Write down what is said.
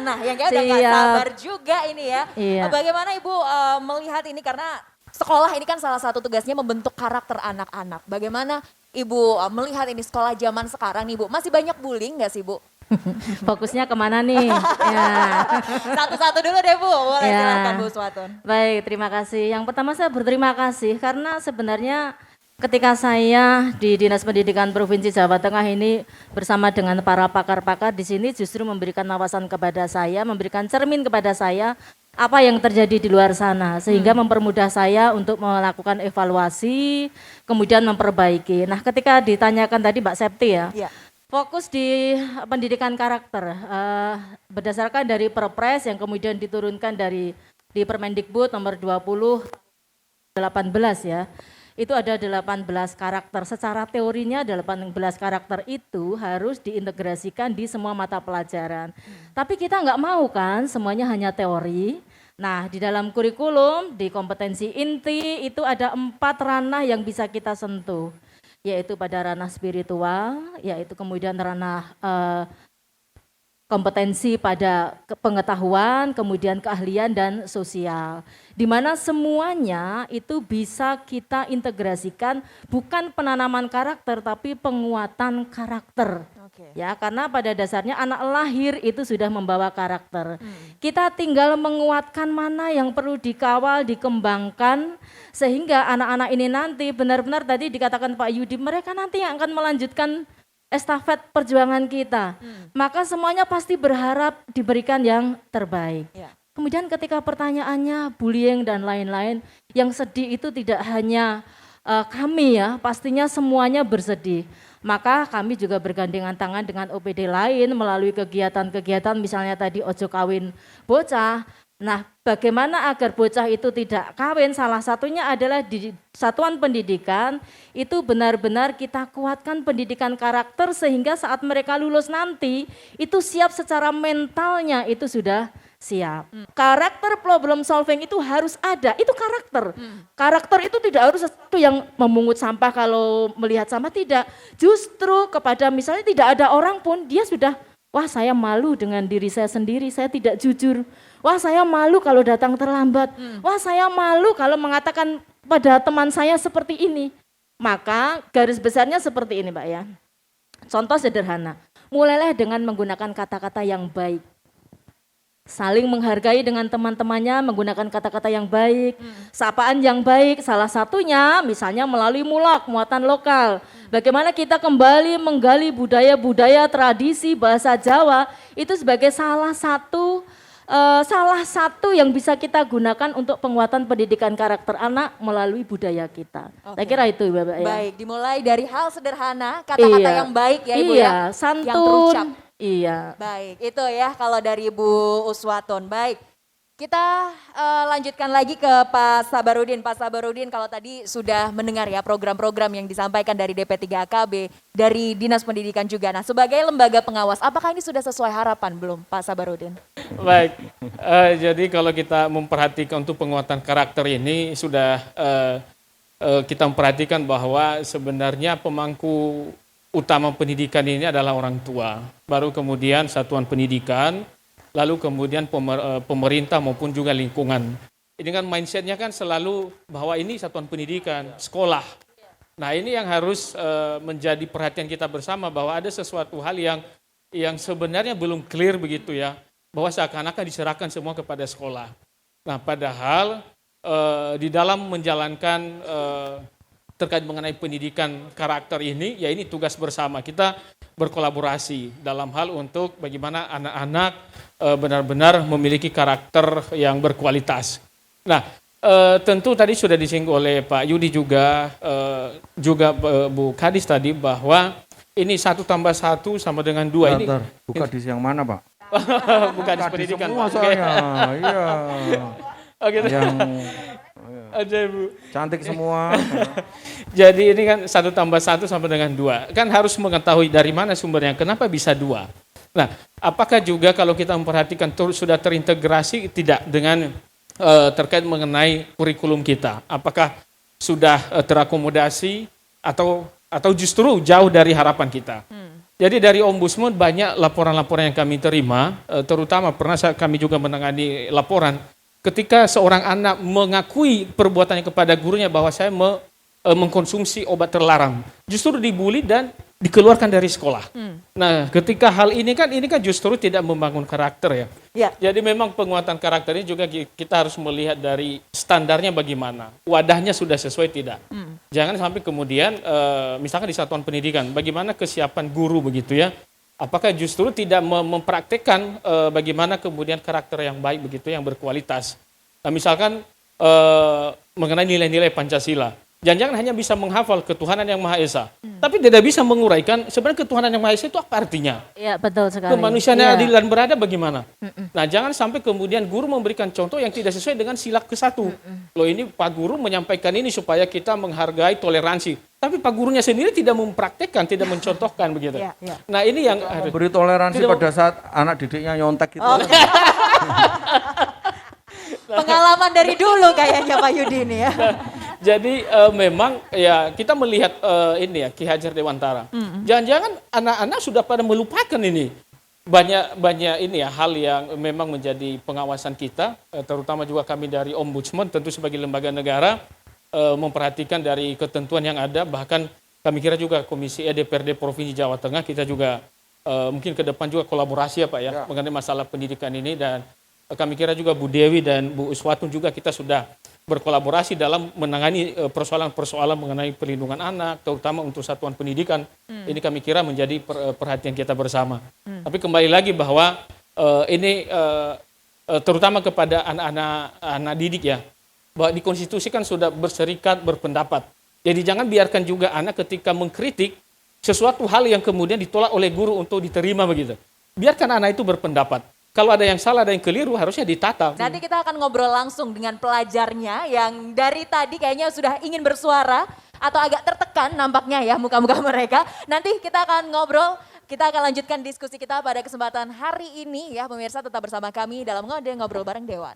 sederhana yang kayak udah gak sabar juga ini ya. Iya. Bagaimana Ibu melihat ini karena sekolah ini kan salah satu tugasnya membentuk karakter anak-anak. Bagaimana Ibu melihat ini sekolah zaman sekarang nih Bu? Masih banyak bullying gak sih Bu? Fokusnya kemana nih? Ya. Satu-satu dulu deh Bu, boleh Ya. silakan Bu Uswatun. Baik, terima kasih. Yang pertama saya berterima kasih karena sebenarnya ketika saya di Dinas Pendidikan Provinsi Jawa Tengah ini bersama dengan para pakar-pakar di sini justru memberikan wawasan kepada saya, memberikan cermin kepada saya apa yang terjadi di luar sana sehingga mempermudah saya untuk melakukan evaluasi, kemudian memperbaiki. Nah, ketika ditanyakan tadi Mbak Septi ya. Iya. Fokus di pendidikan karakter berdasarkan dari Perpres yang kemudian diturunkan di Permendikbud nomor 2018 ya. Itu ada 18 karakter. Secara teorinya 18 karakter itu harus diintegrasikan di semua mata pelajaran. Tapi kita nggak mau kan semuanya hanya teori. Nah, di dalam kurikulum, di kompetensi inti itu ada 4 ranah yang bisa kita sentuh. Yaitu pada ranah spiritual, yaitu kemudian ranah kompetensi pada pengetahuan, kemudian keahlian dan sosial. Di mana semuanya itu bisa kita integrasikan bukan penanaman karakter tapi penguatan karakter. Ya, karena pada dasarnya anak lahir itu sudah membawa karakter. Kita tinggal menguatkan mana yang perlu dikawal, dikembangkan sehingga anak-anak ini nanti benar-benar tadi dikatakan Pak Yudi, mereka nanti yang akan melanjutkan estafet perjuangan kita. Maka semuanya pasti berharap diberikan yang terbaik. Ya. Kemudian ketika pertanyaannya bullying dan lain-lain, yang sedih itu tidak hanya kami ya, pastinya semuanya bersedih. Maka kami juga bergandengan tangan dengan OPD lain melalui kegiatan-kegiatan misalnya tadi ojo kawin bocah. Nah, bagaimana agar bocah itu tidak kawin? Salah satunya adalah di satuan pendidikan itu benar-benar kita kuatkan pendidikan karakter sehingga saat mereka lulus nanti itu siap secara mentalnya itu sudah siap. Karakter problem solving itu harus ada, itu karakter. Karakter itu tidak harus sesuatu yang memungut sampah kalau melihat sampah, tidak. Justru kepada misalnya tidak ada orang pun dia sudah, wah saya malu dengan diri saya sendiri, saya tidak jujur. Wah saya malu kalau datang terlambat. Wah saya malu kalau mengatakan pada teman saya seperti ini. Maka garis besarnya seperti ini Mbak ya. Contoh sederhana, mulailah dengan menggunakan kata-kata yang baik. Saling menghargai dengan teman-temannya, menggunakan kata-kata yang baik, sapaan yang baik, salah satunya misalnya melalui mulak, muatan lokal. Bagaimana kita kembali menggali budaya-budaya, tradisi, bahasa Jawa, itu sebagai salah satu yang bisa kita gunakan untuk penguatan pendidikan karakter anak melalui budaya kita. Saya kira itu Bapak ya. Baik, dimulai dari hal sederhana, kata-kata yang baik ya Ibu ya. Santun. Yang terucap. Iya. Baik, itu ya kalau dari Bu Uswatun. Baik, kita lanjutkan lagi ke Pak Sabarudin. Pak Sabarudin, kalau tadi sudah mendengar ya program-program yang disampaikan dari DP3AKB, dari Dinas Pendidikan juga. Nah, sebagai lembaga pengawas, apakah ini sudah sesuai harapan belum Pak Sabarudin? Baik, jadi kalau kita memperhatikan untuk penguatan karakter ini sudah kita memperhatikan bahwa sebenarnya pemangku utama pendidikan ini adalah orang tua, baru kemudian satuan pendidikan, lalu kemudian pemerintah maupun juga lingkungan. Ini kan mindsetnya kan selalu bahwa ini satuan pendidikan, sekolah. Nah ini yang harus menjadi perhatian kita bersama bahwa ada sesuatu hal yang sebenarnya belum clear begitu ya, bahwa seakan-akan diserahkan semua kepada sekolah. Nah padahal di dalam menjalankan terkait mengenai pendidikan karakter ini, ya ini tugas bersama. Kita berkolaborasi dalam hal untuk bagaimana anak-anak benar-benar memiliki karakter yang berkualitas. Nah, tentu tadi sudah disinggung oleh Pak Yudi juga Bu Kadis tadi bahwa ini 1+1 sama dengan 2. Ini buka di yang mana Pak? bukan di pendidikan. Semua soalnya, iya. Oke. Yang Aja Bu. cantik semua. Jadi ini kan 1+1 sama dengan 2. Kan harus mengetahui dari mana sumbernya, kenapa bisa 2. Nah, apakah juga kalau kita memperhatikan sudah terintegrasi tidak dengan terkait mengenai kurikulum kita? Apakah sudah terakomodasi atau justru jauh dari harapan kita? Jadi dari Ombudsman banyak laporan-laporan yang kami terima, terutama pernah kami juga menangani laporan ketika seorang anak mengakui perbuatannya kepada gurunya bahwa saya mengkonsumsi obat terlarang, justru dibully dan dikeluarkan dari sekolah. Nah, ketika hal ini kan justru tidak membangun karakter ya. Ya. Jadi memang penguatan karakter ini juga kita harus melihat dari standarnya bagaimana, wadahnya sudah sesuai tidak. Jangan sampai kemudian misalkan di satuan pendidikan, bagaimana kesiapan guru begitu ya. Apakah justru tidak mempraktekkan bagaimana kemudian karakter yang baik begitu, yang berkualitas. Nah, misalkan mengenai nilai-nilai Pancasila. Jangan-jangan hanya bisa menghafal ketuhanan yang Maha Esa, tapi tidak bisa menguraikan sebenarnya ketuhanan yang Maha Esa itu apa artinya. Iya, betul sekali. Kemanusiaan yang Iya. adil dan beradab bagaimana? Nah, jangan sampai kemudian guru memberikan contoh yang tidak sesuai dengan sila ke-1. Loh, ini Pak Guru menyampaikan ini supaya kita menghargai toleransi. Tapi Pak Gurunya sendiri tidak mempraktekkan, tidak mencontohkan begitu. Iya, iya. Nah, ini yang Beri toleransi Tidak- pada saat anak didiknya nyontek gitu. Pengalaman dari dulu kayaknya Pak Yudi ini ya. Jadi memang ya kita melihat ini ya Ki Hajar Dewantara. Jangan-jangan anak-anak sudah pada melupakan ini. Banyak ini ya hal yang memang menjadi pengawasan kita, terutama juga kami dari Ombudsman tentu sebagai lembaga negara memperhatikan dari ketentuan yang ada, bahkan kami kira juga Komisi DPRD Provinsi Jawa Tengah kita juga mungkin ke depan juga kolaborasi ya Pak ya, mengenai masalah pendidikan ini, dan kami kira juga Bu Dewi dan Bu Uswatun juga kita sudah berkolaborasi dalam menangani persoalan-persoalan mengenai perlindungan anak, terutama untuk satuan pendidikan. Ini kami kira menjadi perhatian kita bersama. Tapi kembali lagi bahwa ini terutama kepada anak didik ya, bahwa di konstitusi kan sudah berserikat berpendapat. Jadi jangan biarkan juga anak ketika mengkritik sesuatu hal yang kemudian ditolak oleh guru untuk diterima begitu. Biarkan anak itu berpendapat. Kalau ada yang salah, ada yang keliru, harusnya ditata. Nanti kita akan ngobrol langsung dengan pelajarnya yang dari tadi kayaknya sudah ingin bersuara atau agak tertekan nampaknya ya muka-muka mereka. Nanti kita akan ngobrol, kita akan lanjutkan diskusi kita pada kesempatan hari ini ya pemirsa, tetap bersama kami dalam Ngode Ngobrol Bareng Dewan.